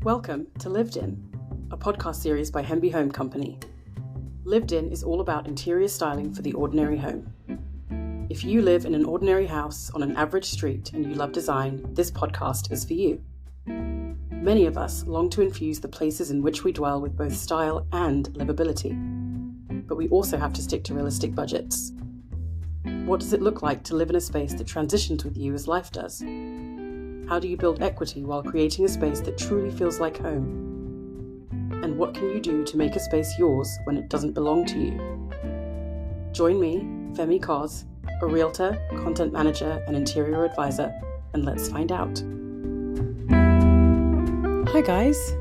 Welcome to Lived In, a podcast series by Hemby Home Company. Lived In is all about interior styling for the ordinary home. If you live in an ordinary house on an average street and you love design, this podcast is for you. Many of us long to infuse the places in which we dwell with both style and livability. But we also have to stick to realistic budgets. What does it look like to live in a space that transitions with you as life does? How do you build equity while creating a space that truly feels like home? And what can you do to make a space yours when it doesn't belong to you? Join me, Femi, a realtor, content manager, and interior advisor, and let's find out. Hi guys,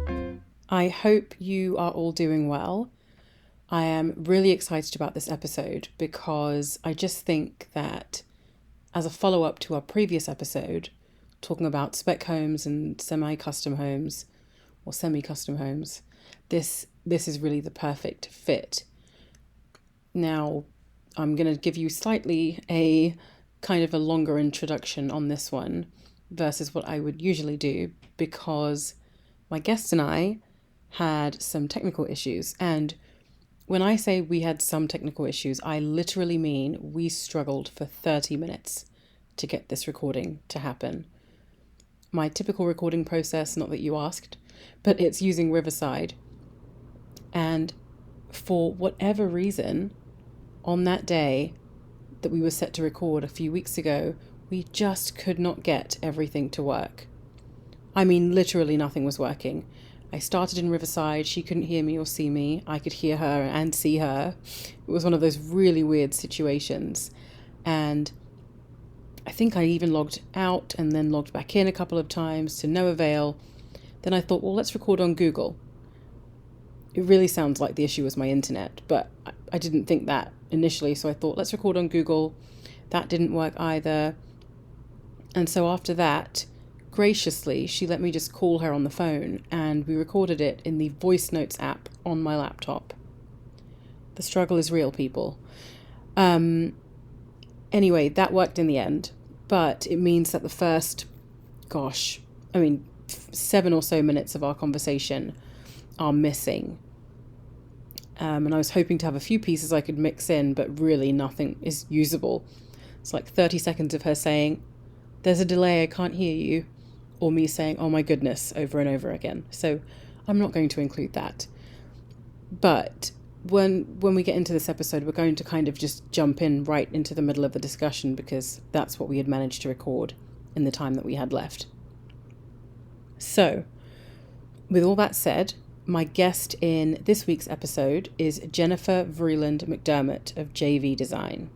I hope you are all doing well. I am really excited about this episode because I just think that as a follow-up to our previous episode, talking about spec homes and semi-custom homes, this is really the perfect fit. Now, I'm going to give you slightly a kind of a longer introduction on this one versus what I would usually do because my guest and I had some technical issues. And when I say we had some technical issues, I literally mean we struggled for 30 minutes to get this recording to happen. My typical recording process, not that you asked, but it's using Riverside. And for whatever reason, on that day that we were set to record a few weeks ago, we just could not get everything to work. I mean, literally nothing was working. I started in Riverside, she couldn't hear me or see me. I could hear her and see her. It was one of those really weird situations. And I think I even logged out and then logged back in a couple of times to no avail. Then I thought, well, let's record on Google. It really sounds like the issue was my internet, but I didn't think that initially. So I thought, let's record on Google. That didn't work either. And so after that, graciously, she let me just call her on the phone and we recorded it in the voice notes app on my laptop. The struggle is real, people. Anyway, that worked in the end, but it means that the first, 7 or so minutes of our conversation are missing. And I was hoping to have a few pieces I could mix in, but really nothing is usable. It's like 30 seconds of her saying, "There's a delay, I can't hear you," or me saying, "Oh my goodness," over and over again. So I'm not going to include that. But when we get into this episode, we're going to kind of just jump in right into the middle of the discussion because that's what we had managed to record in the time that we had left. So, with all that said, my guest in this week's episode is Jennifer Vreeland McDermott of JV Design.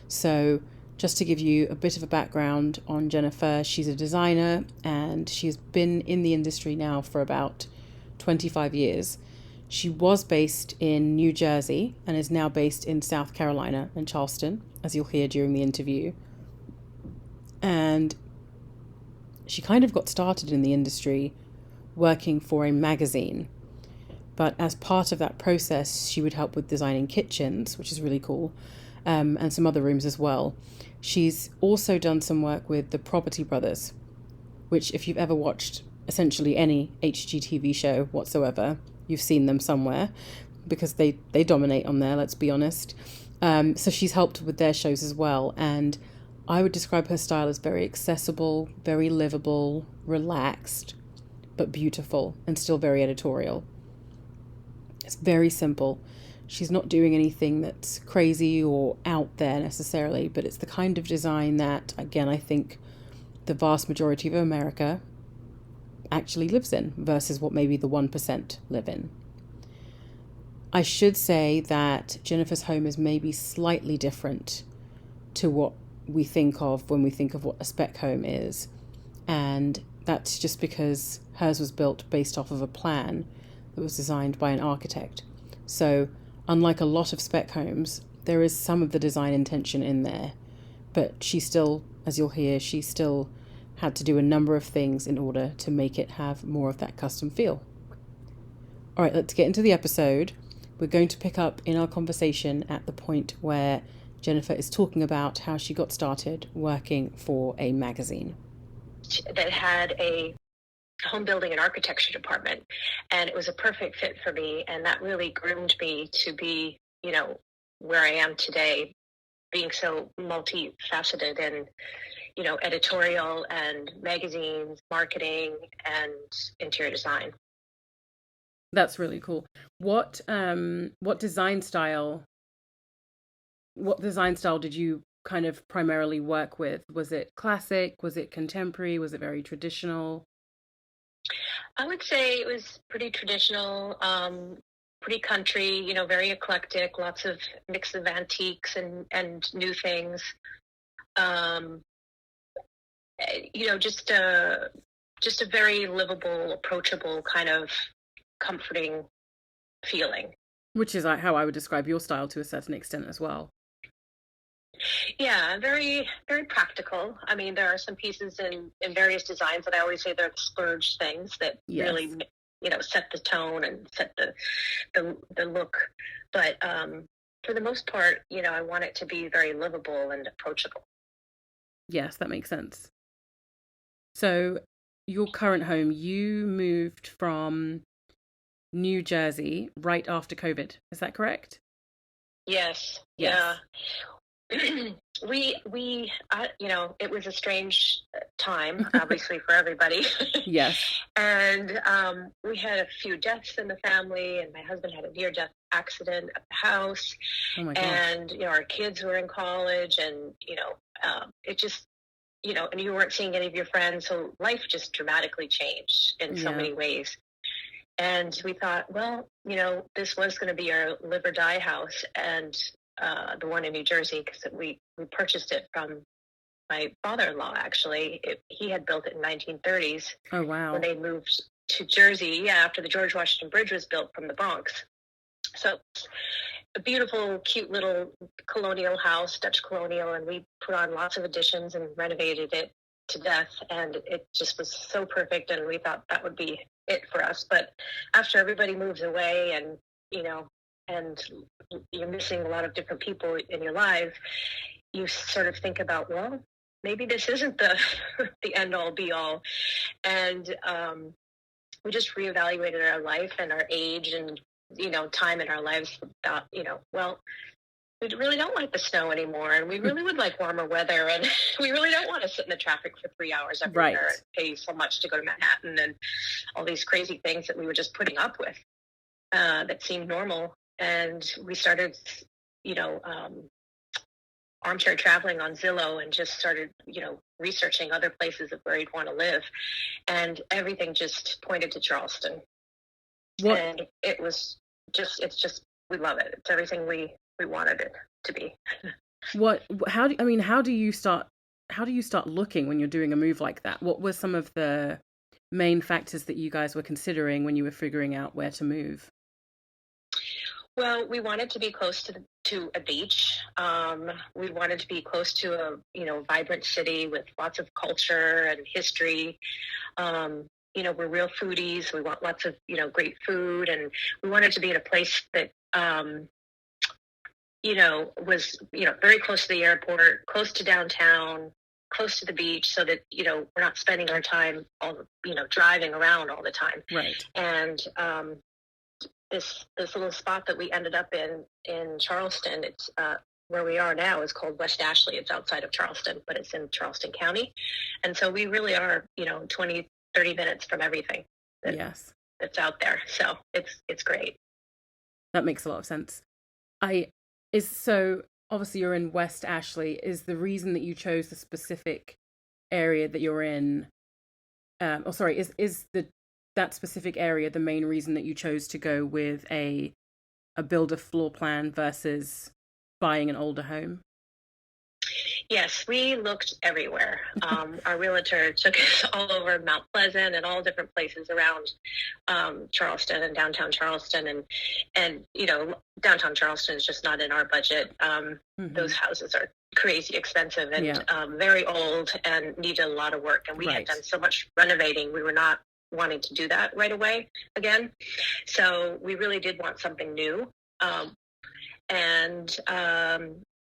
So, just to give you a bit of a background on Jennifer, she's a designer and she's been in the industry now for about 25 years. She was based in New Jersey and is now based in South Carolina and Charleston, as you'll hear during the interview. And she kind of got started in the industry working for a magazine. But as part of that process, she would help with designing kitchens, which is really cool, and some other rooms as well. She's also done some work with the Property Brothers, which if you've ever watched essentially any HGTV show whatsoever, you've seen them somewhere because they dominate on there, let's be honest. So she's helped with their shows as well. And I would describe her style as very accessible, very livable, relaxed, but beautiful and still very editorial. It's very simple. She's not doing anything that's crazy or out there necessarily, but it's the kind of design that, again, I think the vast majority of America actually lives in versus what maybe the 1% live in. I should say that Jennifer's home is maybe slightly different to what we think of when we think of what a spec home is. And that's just because hers was built based off of a plan that was designed by an architect. So unlike a lot of spec homes, there is some of the design intention in there, but she still, as you'll hear, she still had to do a number of things in order to make it have more of that custom feel. All right, let's get into the episode. We're going to pick up in our conversation at the point where Jennifer is talking about how she got started working for a magazine. That had a home building and architecture department, and it was a perfect fit for me, and that really groomed me to be, where I am today, being so multifaceted and, editorial and magazines, marketing, and interior design. That's really cool. What design style did you kind of primarily work with? Was it classic? Was it contemporary? Was it very traditional? I would say it was pretty traditional, pretty country, very eclectic, lots of mix of antiques and new things. Um, just a very livable, approachable, kind of comforting feeling. Which is how I would describe your style to a certain extent as well. Yeah, very, very practical. I mean, there are some pieces in various designs that I always say they're the splurge things that Yes. really, set the tone and set the look. But for the most part, I want it to be very livable and approachable. Yes, that makes sense. So, your current home, you moved from New Jersey right after COVID. Is that correct? Yes. Yes. Yeah. It was a strange time, obviously, for everybody. Yes. And we had a few deaths in the family, and my husband had a near-death accident at the house. Oh my gosh. And, our kids were in college, and, it just, and you weren't seeing any of your friends. So life just dramatically changed in so many ways. And we thought, well, this was going to be our live or die house. And the one in New Jersey, because we purchased it from my father-in-law, actually. He had built it in 1930s. Oh, wow. When they moved to Jersey, after the George Washington Bridge was built from the Bronx. So a beautiful, cute little colonial house, Dutch colonial, and we put on lots of additions and renovated it to death, and it just was so perfect, and we thought that would be it for us. But after everybody moves away and, and you're missing a lot of different people in your life, you sort of think about, well, maybe this isn't the the end all be all. And we just reevaluated our life and our age and, time in our lives about, well, we really don't like the snow anymore, and we really would like warmer weather, and we really don't want to sit in the traffic for 3 hours everywhere and pay so much to go to Manhattan and all these crazy things that we were just putting up with that seemed normal. And we started, armchair traveling on Zillow and just started, researching other places of where you'd want to live. And everything just pointed to Charleston. What? And it's just, we love it. It's everything we wanted it to be. How do you start looking when you're doing a move like that? What were some of the main factors that you guys were considering when you were figuring out where to move? Well, we wanted to be close to a beach. We wanted to be close to a vibrant city with lots of culture and history. We're real foodies. We want lots of great food, and we wanted to be in a place that was very close to the airport, close to downtown, close to the beach, so that we're not spending our time all driving around all the time. Right. And this little spot that we ended up in Charleston, it's where we are now, is called West Ashley. It's outside of Charleston, but it's in Charleston County. And so we really are 20, 30 minutes from everything that's out there. So it's great. That makes a lot of sense. So obviously you're in West Ashley. Is the reason that you chose the specific area that you're in, is that specific area the main reason that you chose to go with a builder floor plan versus buying an older home? Yes, we looked everywhere. Our realtor took us all over Mount Pleasant and all different places around Charleston and downtown Charleston. And downtown Charleston is just not in our budget. Those houses are crazy expensive and very old and needed a lot of work. And we had done so much renovating. We were not wanting to do that right away again. So we really did want something new.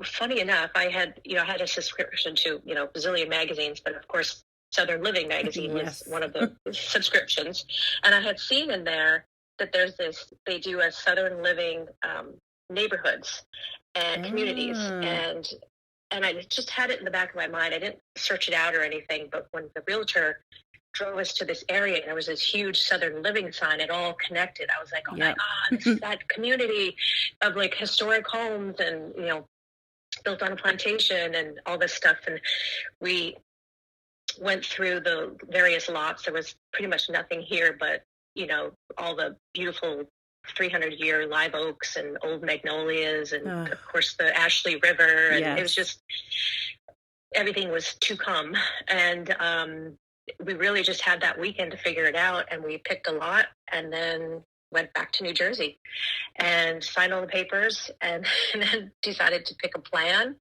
Funny enough, I had a subscription to, bazillion magazines, but of course Southern Living magazine was Yes. one of the subscriptions. And I had seen in there that they do a Southern Living neighborhoods and communities. And I just had it in the back of my mind. I didn't search it out or anything, but when the realtor drove us to this area and there was this huge Southern Living sign, it all connected. I was like, oh my God, this is that community of like historic homes and, you know, built on a plantation and all this stuff. And we went through the various lots. There was pretty much nothing here but, you know, all the beautiful 300-year live oaks and old magnolias and of course the Ashley River, and it was just, everything was to come. And we really just had that weekend to figure it out, and we picked a lot and then went back to New Jersey and signed all the papers and then decided to pick a plan.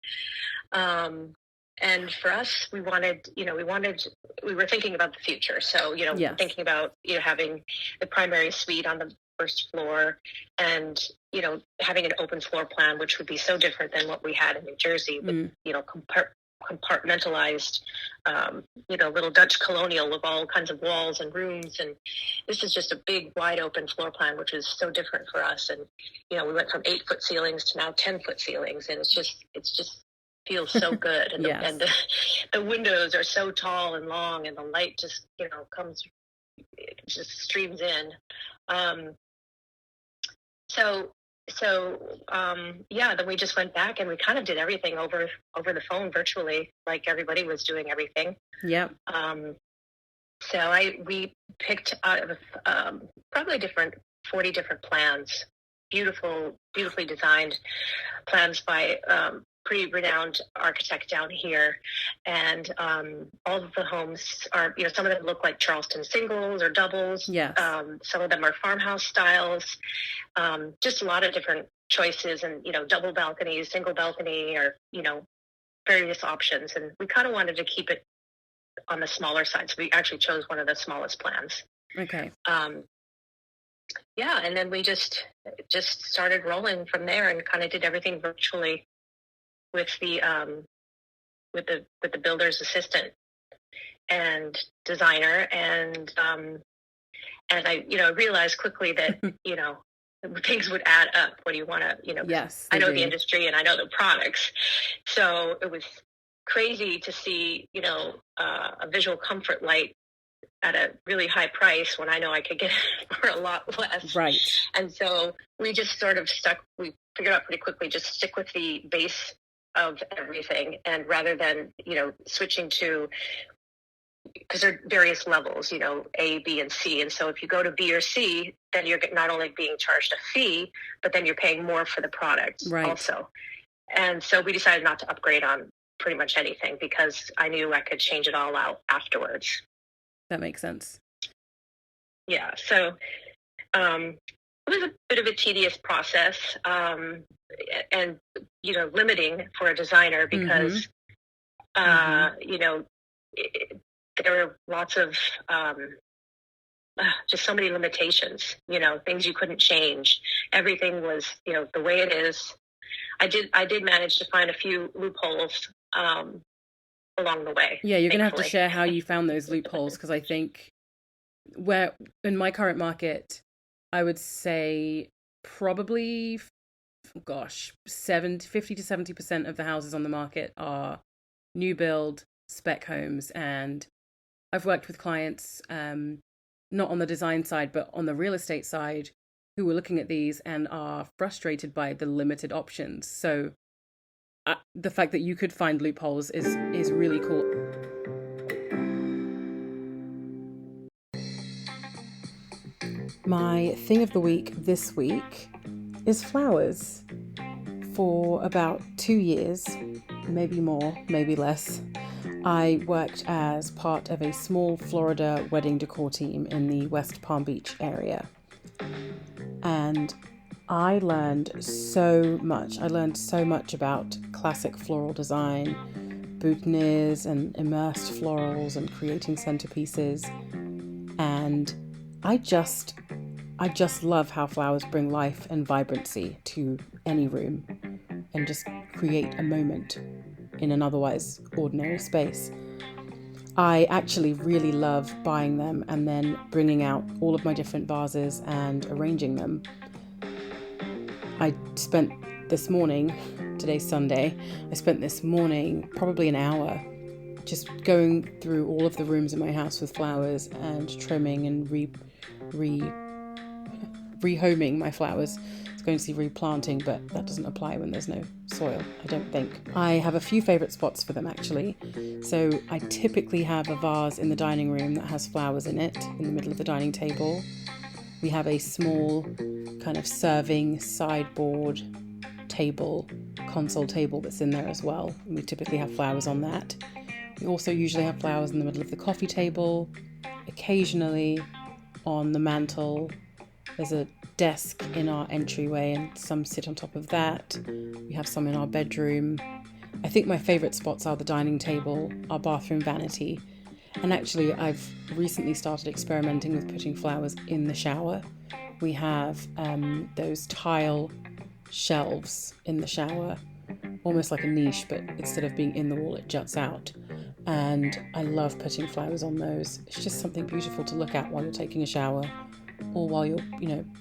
And for us, we were thinking about the future. So, you know, thinking about, you know, having the primary suite on the first floor and, you know, having an open floor plan, which would be so different than what we had in New Jersey with, you know, compartmentalized, you know, little Dutch colonial with all kinds of walls and rooms. And this is just a big, wide open floor plan, which is so different for us. And, you know, we went from 8-foot ceilings to now 10-foot ceilings. And it's just feels so good. And, and the windows are so tall and long, and the light just, you know, just streams in. Then we just went back and we kind of did everything over the phone virtually, like everybody was doing everything. Yep. We picked out of probably 40 different plans, beautifully designed plans by pretty renowned architect down here. And all of the homes are, you know, some of them look like Charleston singles or doubles. Yes. Some of them are farmhouse styles. Just a lot of different choices, and, you know, double balconies, single balcony, or, you know, various options. And we kind of wanted to keep it on the smaller side. So we actually chose one of the smallest plans. Okay. And then we just started rolling from there and kind of did everything virtually with the builder's assistant and designer. And I, you know, realized quickly that, you know, things would add up. What do you want to, you know, I know the industry and I know the products. So it was crazy to see, you know, a visual comfort light at a really high price when I know I could get it for a lot less. Right. And so we just sort of we figured out pretty quickly, just stick with the base of everything. And rather than, you know, switching to, because there are various levels, you know, A, B, and C. And so if you go to B or C, then you're not only being charged a fee, but then you're paying more for the product also. And so we decided not to upgrade on pretty much anything because I knew I could change it all out afterwards. That makes sense. Yeah. So it was a bit of a tedious process, and, you know, limiting for a designer because, you know, there were lots of just so many limitations, you know, things you couldn't change. Everything was, you know, the way it is. I did manage to find a few loopholes along the way. Yeah, you're going to have to share how you found those loopholes, because I think where in my current market, I would say probably, 50 to 70% of the houses on the market are new build spec homes. And I've worked with clients, not on the design side, but on the real estate side, who are looking at these and are frustrated by the limited options. So the fact that you could find loopholes is really cool. My thing of the week this week is flowers. For about 2 years, maybe more, maybe less, I worked as part of a small Florida wedding decor team in the West Palm Beach area. And I learned so much. I learned so much about classic floral design, boutonnieres and immersed florals and creating centerpieces. And I just love how flowers bring life and vibrancy to any room and just create a moment in an otherwise ordinary space. I actually really love buying them and then bringing out all of my different vases and arranging them. I spent this morning, today's Sunday, I spent this morning probably an hour just going through all of the rooms in my house with flowers and trimming and rehoming my flowers. It's going to see replanting, but that doesn't apply when there's no soil, I don't think. I have a few favourite spots for them actually. So I typically have a vase in the dining room that has flowers in it in the middle of the dining table. We have a small kind of serving sideboard table, console table that's in there as well. And we typically have flowers on that. We also usually have flowers in the middle of the coffee table, occasionally on the mantle. There's a desk in our entryway and some sit on top of that. We have some in our bedroom. I think my favourite spots are the dining table, our bathroom vanity, and actually I've recently started experimenting with putting flowers in the shower. We have those tile shelves in the shower, almost like a niche, but instead of being in the wall it juts out, and I love putting flowers on those. It's just something beautiful to look at while you're taking a shower or while you're,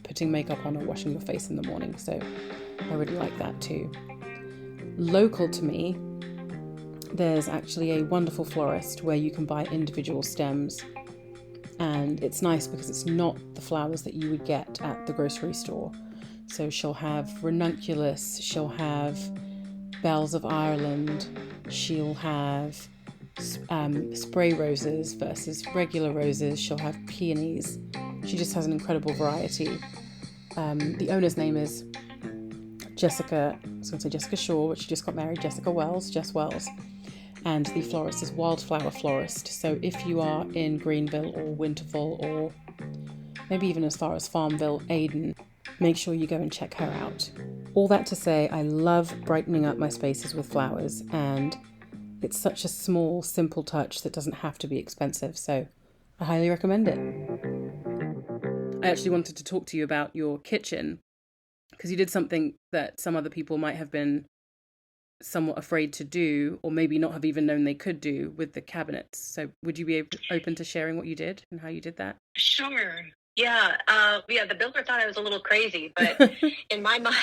putting makeup on or washing your face in the morning. So I really like that too. Local to me, there's actually a wonderful florist where you can buy individual stems, and it's nice because it's not the flowers that you would get at the grocery store. So she'll have ranunculus, she'll have bells of Ireland, she'll have spray roses versus regular roses, she'll have peonies. She just has an incredible variety. The owner's name is Jessica Shaw, but she just got married, Jess Wells. And the florist is Wildflower Florist. So if you are in Greenville or Winterville or maybe even as far as Farmville, Aden, make sure you go and check her out. All that to say, I love brightening up my spaces with flowers, and it's such a small, simple touch that doesn't have to be expensive. So I highly recommend it. I actually wanted to talk to you about your kitchen, because you did something that some other people might have been somewhat afraid to do, or maybe not have even known they could do, with the cabinets. So would you be open to sharing what you did and how you did that? Sure. Yeah. The builder thought I was a little crazy, but in my mind,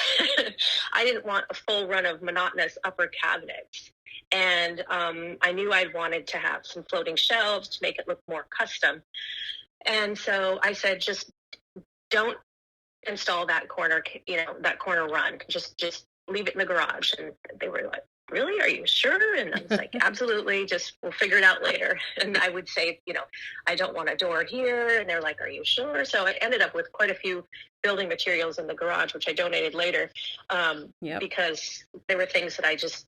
I didn't want a full run of monotonous upper cabinets. And I knew I wanted to have some floating shelves to make it look more custom. And so I said, just don't install that corner run. Just leave it in the garage. And they were like, really? Are you sure? And I was like, absolutely. Just we'll figure it out later. And I would say, I don't want a door here. And they're like, are you sure? So I ended up with quite a few building materials in the garage, which I donated later, because there were things that I just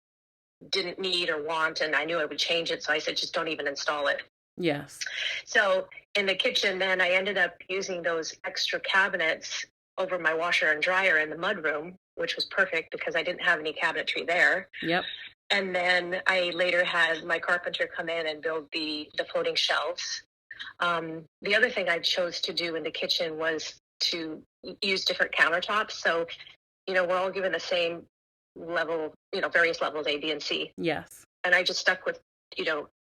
didn't need or want, and I knew I would change it. So I said, just don't even install it. Yes. So in the kitchen, then I ended up using those extra cabinets over my washer and dryer in the mudroom, which was perfect because I didn't have any cabinetry there. Yep. And then I later had my carpenter come in and build the floating shelves. The other thing I chose to do in the kitchen was to use different countertops. So, we're all given the same level, various levels, A, B, and C. Yes. And I just stuck with,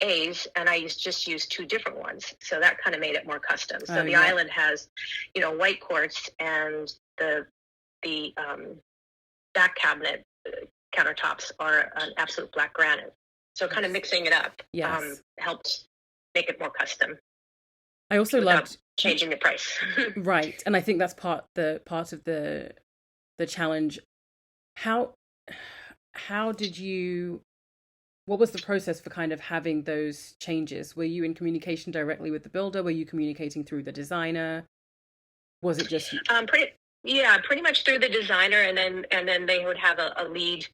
A's, and I just used two different ones. So that kind of made it more custom. So the island has, white quartz, and the back cabinet countertops are an absolute black granite. So kind of mixing it up helped make it more custom. I also loved changing the price. Right. And I think that's part of the challenge. How did you, what was the process for kind of having those changes? Were you in communication directly with the builder? Were you communicating through the designer? Was it just pretty much through the designer, and then they would have a lead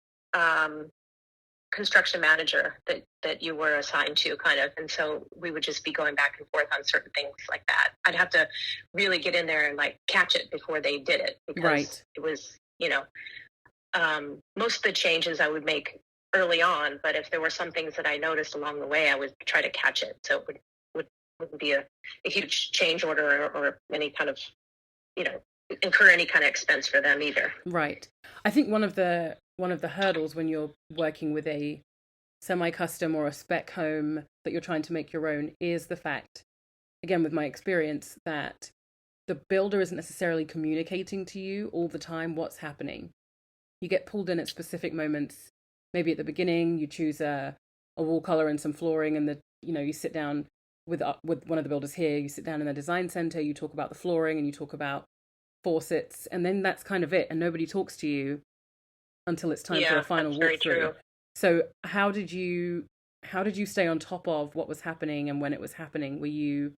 construction manager that you were assigned to, kind of, and so we would just be going back and forth on certain things like that. I'd have to really get in there and catch it before they did it, because it was most of the changes I would make early on, but if there were some things that I noticed along the way, I would try to catch it, so it wouldn't be a huge change order or any kind of incur any kind of expense for them either. Right. I think one of the hurdles when you're working with a semi-custom or a spec home that you're trying to make your own is the fact, again, with my experience, that the builder isn't necessarily communicating to you all the time what's happening. You get pulled in at specific moments. Maybe at the beginning, you choose a wall color and some flooring, and you sit down with one of the builders here. You sit down in the design center. You talk about the flooring and you talk about faucets, and then that's kind of it. And nobody talks to you until it's time for a final walkthrough. So how did you stay on top of what was happening and when it was happening? Were you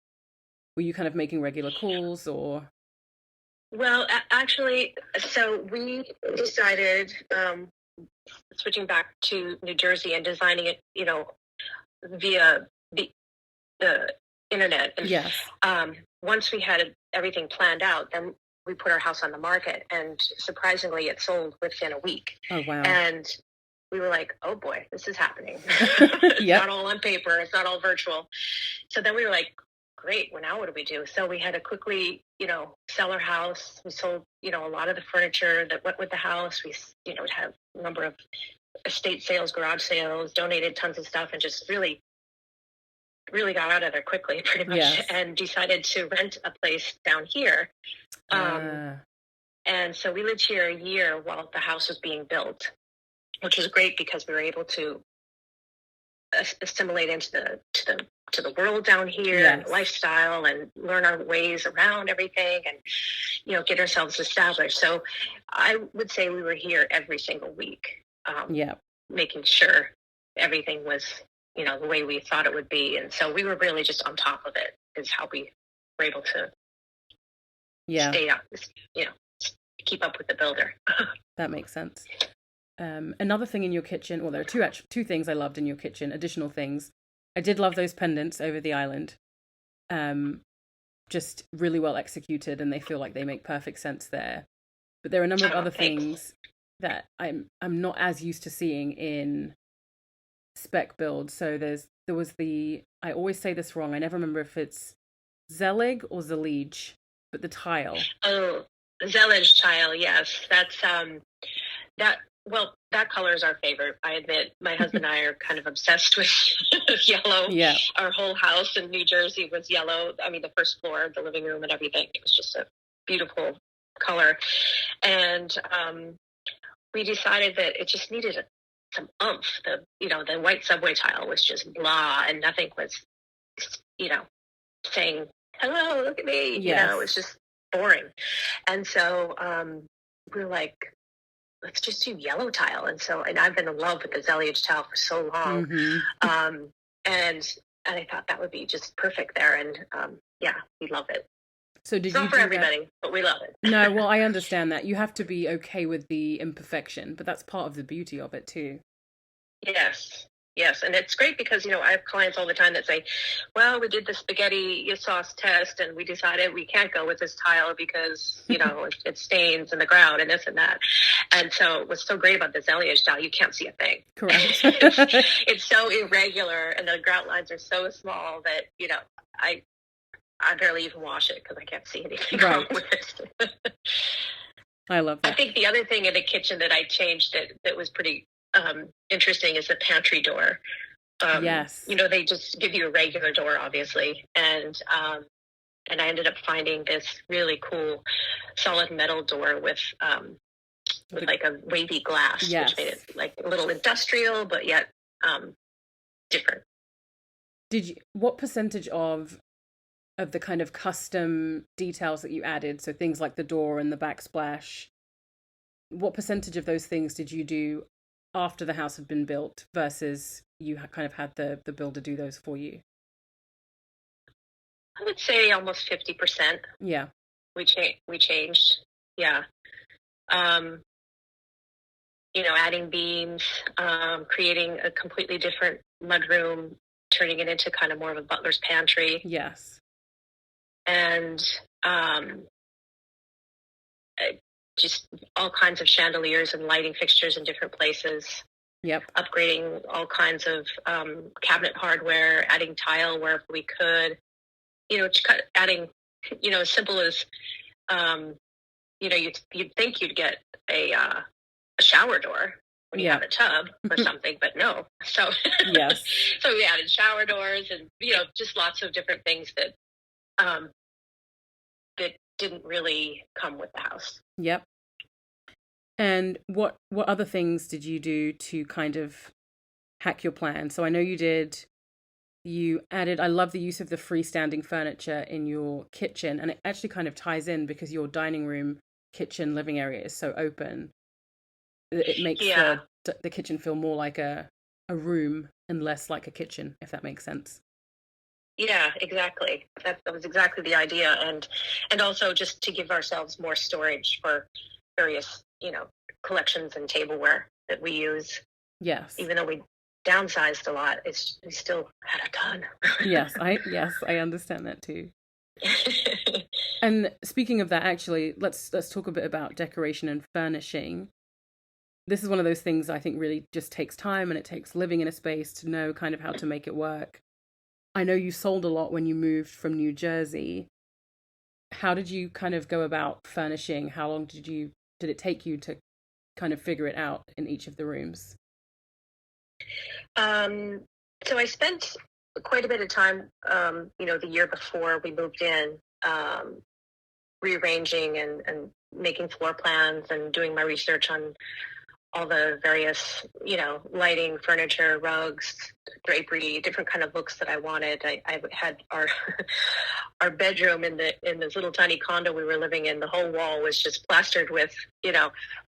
kind of making regular calls, or? Well, actually, so we decided, switching back to New Jersey and designing it, via the internet. And, yes. Once we had everything planned out, then we put our house on the market, and surprisingly, it sold within a week. Oh, wow. And we were like, oh boy, this is happening. It's not all on paper. It's not all virtual. So then we were like, great. Well, now what do we do? So we had to quickly, sell our house. We sold, a lot of the furniture that went with the house. We, had a number of estate sales, garage sales, donated tons of stuff, and just really got out of there quickly, pretty much, yes. and decided to rent a place down here. And so we lived here a year while the house was being built, which was great because we were able to assimilate into the world down here, yes. and lifestyle, and learn our ways around everything, and get ourselves established. So I would say we were here every single week, making sure everything was the way we thought it would be. And so we were really just on top of it, is how we were able to stay up, keep up with the builder. That makes sense. Another thing in your kitchen, well, there are two things I loved in your kitchen, additional things. I did love those pendants over the island. Just really well executed, and they feel like they make perfect sense there. But there are a number of other things that I'm not as used to seeing in spec builds. So there was I always say this wrong. I never remember if it's Zelig or Zelige, but the tile. Oh, Zelige tile. Yes, that's that. Well, that color is our favorite. I admit, my husband and I are kind of obsessed with yellow. Yeah. Our whole house in New Jersey was yellow. I mean, the first floor, the living room, and everything. It was just a beautiful color. And we decided that it just needed some oomph. The white subway tile was just blah, and nothing was, saying, hello, look at me. Yes. It was just boring. And so we were like, let's just do yellow tile. And I've been in love with the Zelige tile for so long. Mm-hmm. And I thought that would be just perfect there. And we love it. So it's not for everybody, but we love it. No, well, I understand that. You have to be okay with the imperfection, but that's part of the beauty of it too. Yes. And it's great because, I have clients all the time that say, well, we did the spaghetti sauce test and we decided we can't go with this tile because, it stains in the ground and this and that. And so what's so great about the Zelige tile, you can't see a thing. Correct. It's so irregular and the grout lines are so small that, I barely even wash it because I can't see anything wrong with it. I love that. I think the other thing in the kitchen that I changed that was pretty interesting is the pantry door. Yes. They just give you a regular door, obviously. And I ended up finding this really cool solid metal door with like a wavy glass, yes. which made it like a little industrial, but yet different. What percentage of the kind of custom details that you added, so things like the door and the backsplash, what percentage of those things did you do after the house had been built versus you kind of had the builder do those for you? I would say almost 50%. Yeah. We changed. Yeah. Adding beams, creating a completely different mudroom, turning it into kind of more of a butler's pantry. Yes. And just all kinds of chandeliers and lighting fixtures in different places. Yep. Upgrading all kinds of cabinet hardware, adding tile wherever we could. Adding, as simple as, you'd think you'd get a shower door, when you have a tub or something, but no. So, yes. So we added shower doors and, just lots of different things that, that didn't really come with the house. Yep. And what other things did you do to kind of hack your plan? So I know you added, I love the use of the freestanding furniture in your kitchen, and it actually kind of ties in because your dining room, kitchen, living area is so open. It makes the kitchen feel more like a room and less like a kitchen, if that makes sense. Yeah, exactly. That was exactly the idea. And also just to give ourselves more storage for various, collections and tableware that we use. Yes. Even though we downsized a lot, we still had a ton. Yes, I understand that too. And speaking of that, actually, let's talk a bit about decoration and furnishing. This is one of those things I think really just takes time, and it takes living in a space to know kind of how to make it work. I know you sold a lot when you moved from New Jersey. How did you kind of go about furnishing? How long did it take you to kind of figure it out in each of the rooms? So I spent quite a bit of time, the year before we moved in, rearranging and making floor plans and doing my research on all the various, lighting, furniture, rugs, drapery, different kind of looks that I wanted. I had our bedroom in this little tiny condo we were living in. The whole wall was just plastered with,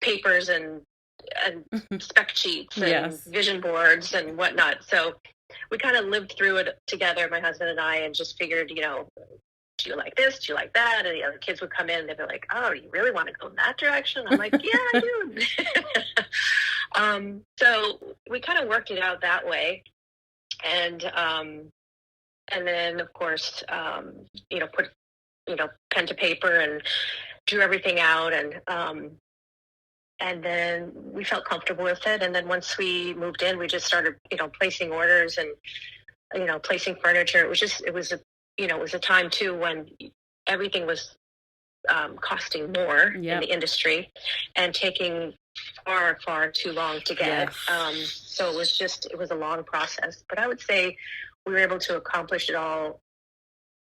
papers and spec sheets and vision boards and whatnot. So we kind of lived through it together, my husband and I, and just figured, do you like this? Do you like that? And the other kids would come in and they'd be like, oh, you really want to go in that direction? I'm like, yeah, I do. So we kind of worked it out that way. And then of course, put, pen to paper and drew everything out. And then we felt comfortable with it. And then once we moved in, we just started, placing orders and, placing furniture. It was a time too when everything was costing more in the industry and taking far, far too long to get. So it was a long process. But I would say we were able to accomplish it all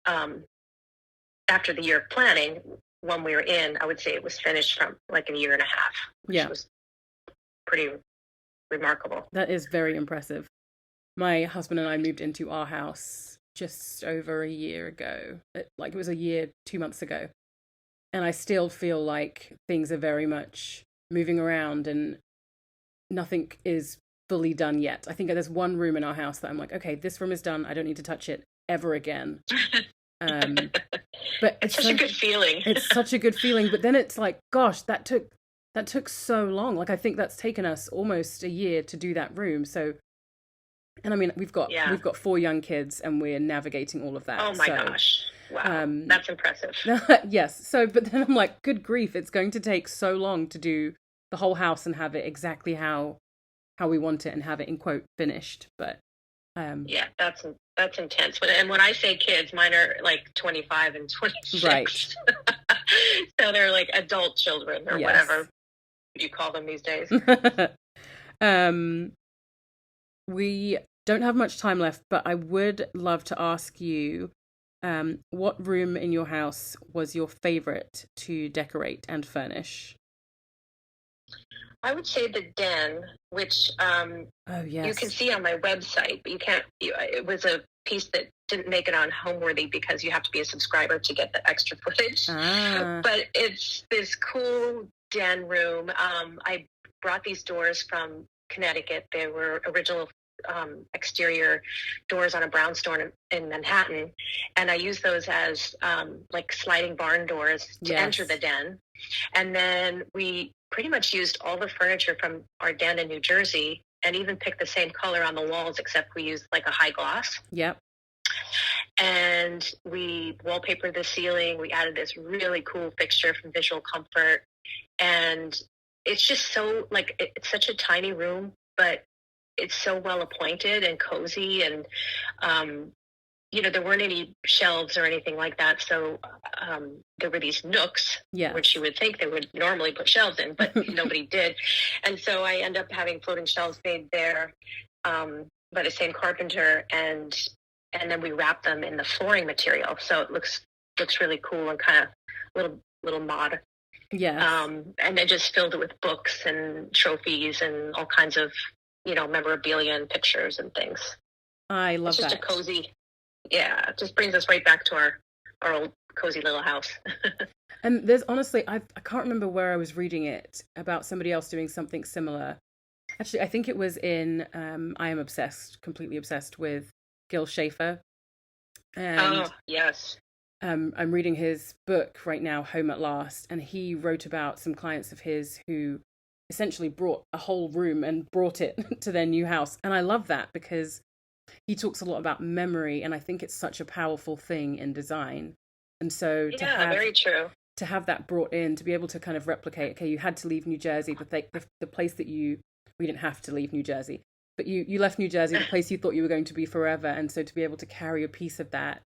after the year of planning. When we were in, I would say it was finished from like a year and a half, which was pretty remarkable. That is very impressive. My husband and I moved into our house just over a year ago. It was a year, 2 months ago. And I still feel like things are very much moving around and nothing is fully done yet. I think there's one room in our house that I'm like, okay, this room is done. I don't need to touch it ever again. But it's such a good feeling. It's such a good feeling. But then it's like, gosh, that took so long. Like, I think that's taken us almost a year to do that room. So, and I mean, we've got 4 young kids and we're navigating all of that. Oh my gosh. Wow. That's impressive. Yes. So, but then I'm like, good grief, it's going to take so long to do the whole house and have it exactly how we want it and have it in quote finished. But that's intense. And when I say kids, mine are like 25 and 26. Right. So they're like adult children or whatever you call them these days. We don't have much time left, but I would love to ask you, what room in your house was your favorite to decorate and furnish? I would say the den, which you can see on my website, but you can't. It was a piece that didn't make it on Homeworthy because you have to be a subscriber to get the extra footage. But it's this cool den room. I brought these doors from Connecticut. They were original exterior doors on a brownstone in Manhattan, and I used those as like sliding barn doors to enter the den. And then we pretty much used all the furniture from our den in New Jersey and even picked the same color on the walls, except we used like a high gloss. Yep. And we wallpapered the ceiling. We added this really cool fixture from Visual Comfort. And it's just so, like, it's such a tiny room, but it's so well appointed and cozy. And there weren't any shelves or anything like that. So there were these nooks, Yeah. which you would think they would normally put shelves in, but nobody did. And so I end up having floating shelves made there by the same carpenter, and then we wrap them in the flooring material. So it looks really cool and kind of little mod. Yeah. And then just filled it with books and trophies and all kinds of, memorabilia and pictures and things. I love it's just that. a cozy, it just brings us right back to our old cozy little house. And there's honestly, I can't remember where I was reading it about somebody else doing something similar. Actually, I think it was in I am completely obsessed with Gil Schaefer. And yes. I'm reading his book right now, Home at Last, and he wrote about some clients of his who essentially brought a whole room and brought it to their new house. And I love that because he talks a lot about memory, and I think it's such a powerful thing in design. And so very true. To have that brought in, to be able to kind of replicate, okay, you had to leave New Jersey, the place that we didn't have to leave New Jersey, but you left New Jersey, the place you thought you were going to be forever. And so to be able to carry a piece of that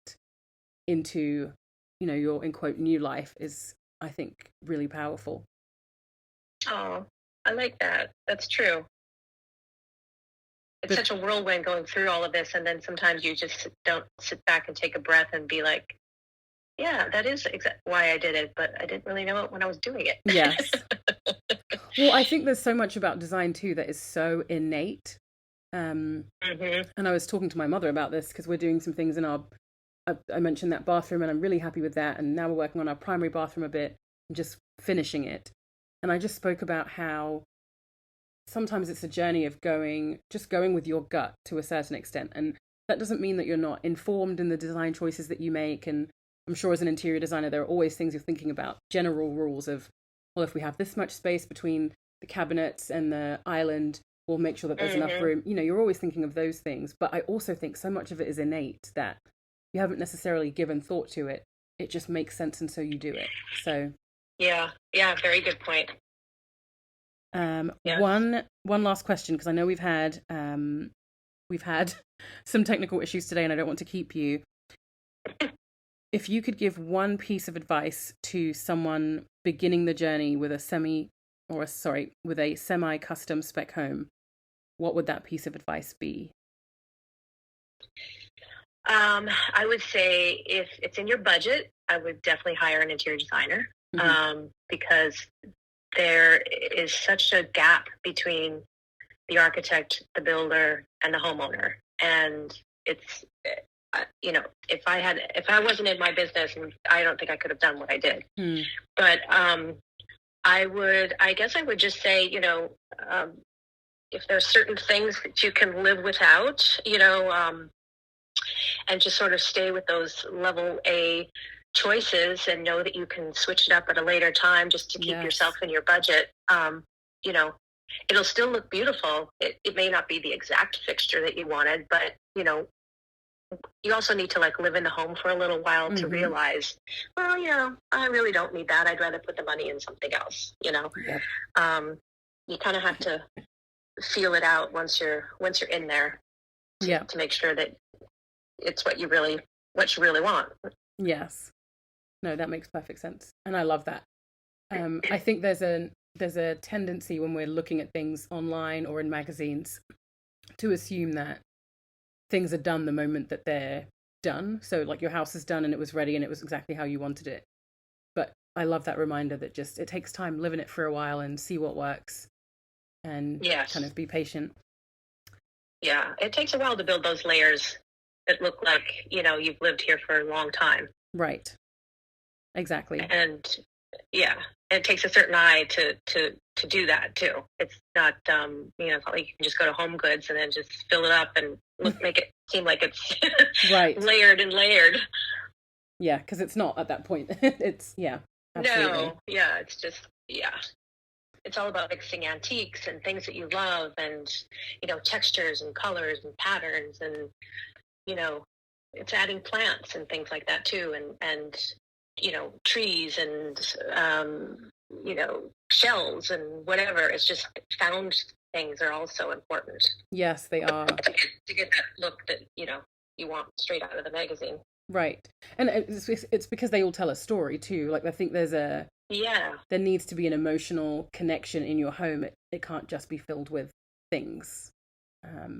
into, your, in quote, new life is, I think, really powerful. Oh, I like that. That's true. It's such a whirlwind going through all of this, and then sometimes you just don't sit back and take a breath and be like, yeah, that is why I did it, but I didn't really know it when I was doing it. Yes. Well, I think there's so much about design too that is so innate. And I was talking to my mother about this because we're doing some things in I mentioned that bathroom, and I'm really happy with that. And now we're working on our primary bathroom a bit and just finishing it. And I just spoke about how sometimes it's a journey of going with your gut to a certain extent. And that doesn't mean that you're not informed in the design choices that you make. And I'm sure as an interior designer, there are always things you're thinking about, general rules of, well, if we have this much space between the cabinets and the island, we'll make sure that there's enough room. You're always thinking of those things. But I also think so much of it is innate that you haven't necessarily given thought to it. It just makes sense, and so you do it. So yeah, very good point. One last question, because I know we've had some technical issues today, and I don't want to keep you. If you could give one piece of advice to someone beginning the journey with a semi-custom spec home, what would that piece of advice be? I would say if it's in your budget, I would definitely hire an interior designer, because there is such a gap between the architect, the builder, and the homeowner. And it's, if I wasn't in my business, I don't think I could have done what I did. But I guess I would just say, if there's certain things that you can live without, and just sort of stay with those level A choices and know that you can switch it up at a later time just to keep yourself in your budget. It'll still look beautiful. It may not be the exact fixture that you wanted, but, you also need to live in the home for a little while to realize, well, I really don't need that. I'd rather put the money in something else, You kind of have to feel it out once you're in there to make sure that it's what you really want. Yes. No, that makes perfect sense. And I love that. I think there's a tendency when we're looking at things online or in magazines to assume that things are done the moment that they're done. So your house is done and it was ready and it was exactly how you wanted it. But I love that reminder that just it takes time, live in it for a while and see what works and kind of be patient. Yeah, it takes a while to build those layers that look like, you've lived here for a long time. Right. Exactly. And it takes a certain eye to do that too. It's not, it's not like you can just go to Home Goods and then just fill it up and make it seem like it's right. layered and layered. Yeah, because it's not at that point. It's, absolutely. No, it's just, it's all about mixing antiques and things that you love and, textures and colors and patterns and, it's adding plants and things like that too. And trees and, shells and whatever. It's just found things are also important. Yes, they are. To get that look that, you you want straight out of the magazine. Right. And it's because they all tell a story too. Like, I think there needs to be an emotional connection in your home. It can't just be filled with things.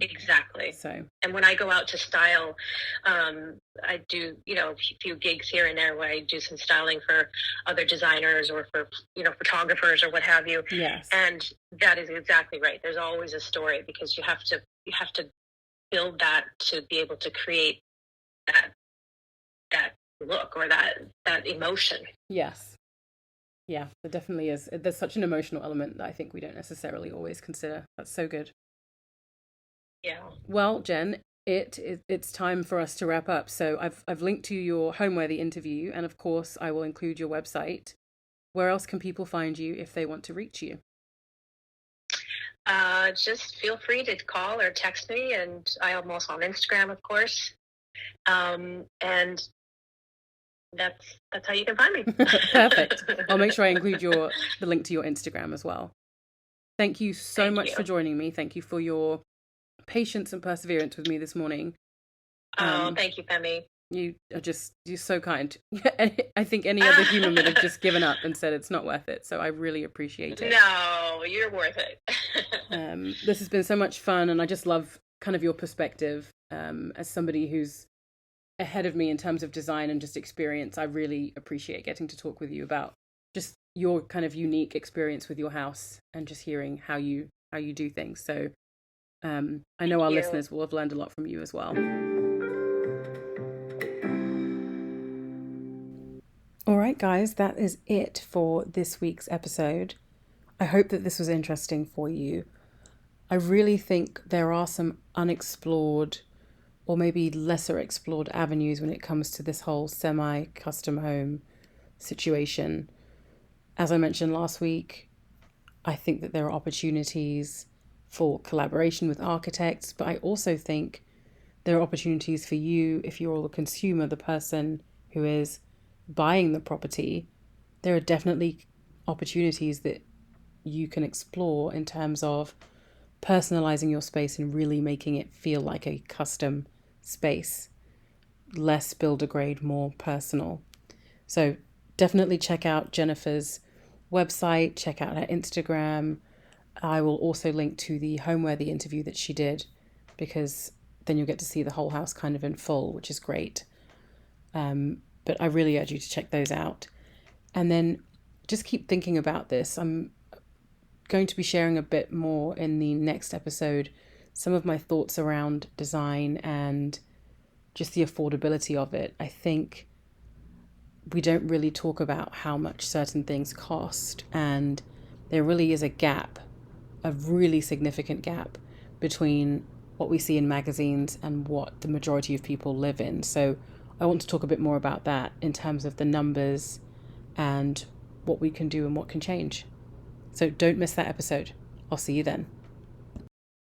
Exactly. So, and when I go out to style, I do, a few gigs here and there where I do some styling for other designers or for, photographers or what have you. Yes. And that is exactly right. There's always a story, because you have to build that to be able to create that look or that emotion. Yes. Yeah, there definitely is. There's such an emotional element that I think we don't necessarily always consider. That's so good. Yeah. Well, Jen, it's time for us to wrap up. So I've linked to your Homeworthy interview, and of course I will include your website. Where else can people find you if they want to reach you? Just feel free to call or text me, and I am also on Instagram, of course. And that's how you can find me. Perfect. I'll make sure I include the link to your Instagram as well. Thank you so much for joining me. Thank you for your patience and perseverance with me this morning. Thank you, Femi. You're so kind. I think any other human would have just given up and said it's not worth it. So I really appreciate it. No, you're worth it. This has been so much fun, and I just love kind of your perspective as somebody who's ahead of me in terms of design and just experience. I really appreciate getting to talk with you about just your kind of unique experience with your house and just hearing how you do things. So I know our listeners will have learned a lot from you as well. All right, guys, that is it for this week's episode. I hope that this was interesting for you. I really think there are some unexplored or maybe lesser explored avenues when it comes to this whole semi-custom home situation. As I mentioned last week, I think that there are opportunities for collaboration with architects, but I also think there are opportunities for you if you're the consumer, the person who is buying the property. There are definitely opportunities that you can explore in terms of personalizing your space and really making it feel like a custom space, less builder grade, more personal. So definitely check out Jennifer's website, check out her Instagram. I will also link to the Homeworthy interview that she did, because then you'll get to see the whole house kind of in full, which is great. But I really urge you to check those out. And then just keep thinking about this. I'm going to be sharing a bit more in the next episode, some of my thoughts around design and just the affordability of it. I think we don't really talk about how much certain things cost, and there really is a gap, a really significant gap between what we see in magazines and what the majority of people live in. So I want to talk a bit more about that in terms of the numbers and what we can do and what can change. So don't miss that episode. I'll see you then.